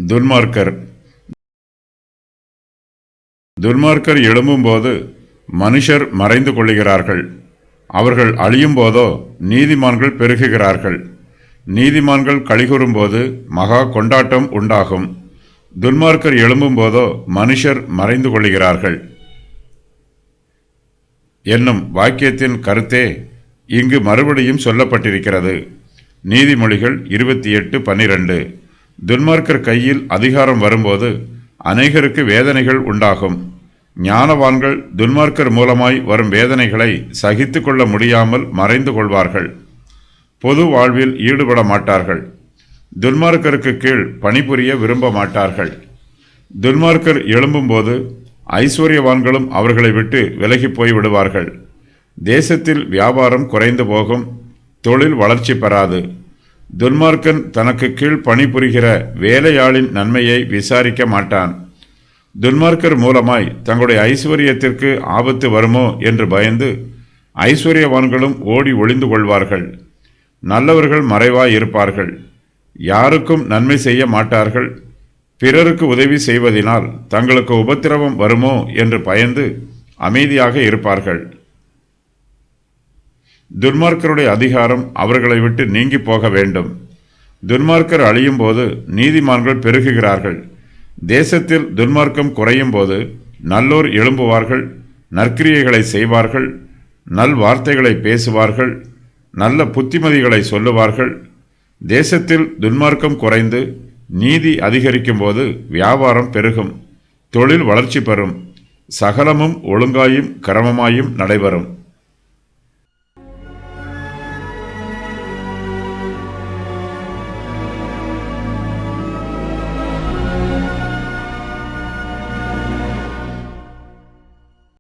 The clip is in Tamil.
துன்மார்க்கர் துன்மார்க்கர் எழும்பும்போது மனுஷர் மறைந்து கொள்ளுகிறார்கள். அவர்கள் அழியும் போதோ நீதிமான்கள் பெருகுகிறார்கள். நீதிமான்கள் களிகூறும்போது மகா கொண்டாட்டம் உண்டாகும். துன்மார்க்கர் எழும்பும்போதோ மனுஷர் மறைந்து கொள்ளுகிறார்கள் என்னும் வாக்கியத்தின் கருத்தே இங்கு மறுபடியும் சொல்லப்பட்டிருக்கிறது. நீதிமொழிகள் 28:12. துன்மார்க்கர் கையில் அதிகாரம் வரும்போது அநேகருக்கு வேதனைகள் உண்டாகும். ஞானவான்கள் துன்மார்க்கர் மூலமாய் வரும் வேதனைகளை சகித்து கொள்ள முடியாமல் மறைந்து கொள்வார்கள். பொது வாழ்வில் ஈடுபட மாட்டார்கள். துன்மார்க்கருக்கு கீழ் பணிபுரிய விரும்ப மாட்டார்கள். துன்மார்க்கர் எழும்பும்போது ஐஸ்வர்யவான்களும் அவர்களை விட்டு விலகி போய் விடுவார்கள். தேசத்தில் வியாபாரம் குறைந்து போகும். தொழில் வளர்ச்சி பெறாது. துன்மார்க்கன் தனக்கு கீழ் பணிபுரிகிற வேலையாளின் நன்மையை விசாரிக்க மாட்டான். துன்மார்க்கர் மூலமாய் தங்களுடைய ஐஸ்வர்யத்திற்கு ஆபத்து வருமோ என்று பயந்து ஐஸ்வர்யவான்களும் ஓடி ஒளிந்து கொள்வார்கள். நல்லவர்கள் மறைவாய் இருப்பார்கள். யாருக்கும் நன்மை செய்ய மாட்டார்கள். பிறருக்கு உதவி செய்வதினால் தங்களுக்கு உபத்திரவம் வருமோ என்று பயந்து அமைதியாக இருப்பார்கள். துன்மார்க்கருடைய அதிகாரம் அவர்களை விட்டு நீங்கி போக வேண்டும். துன்மார்க்கர் அழியும் போது நீதிமான்கள் பெருகுகிறார்கள். தேசத்தில் துன்மார்க்கம் குறையும் போது நல்லோர் எழும்புவார்கள். நற்கிரியைகளை செய்வார்கள். நல் வார்த்தைகளை பேசுவார்கள். நல்ல புத்திமதிகளை சொல்லுவார்கள். தேசத்தில் துன்மார்க்கம் குறைந்து நீதி அதிகரிக்கும் போது வியாபாரம் பெருகும். தொழில் வளர்ச்சி பெறும். சகலமும் ஒழுங்காயும் கிரமமாயும் நடைபெறும்.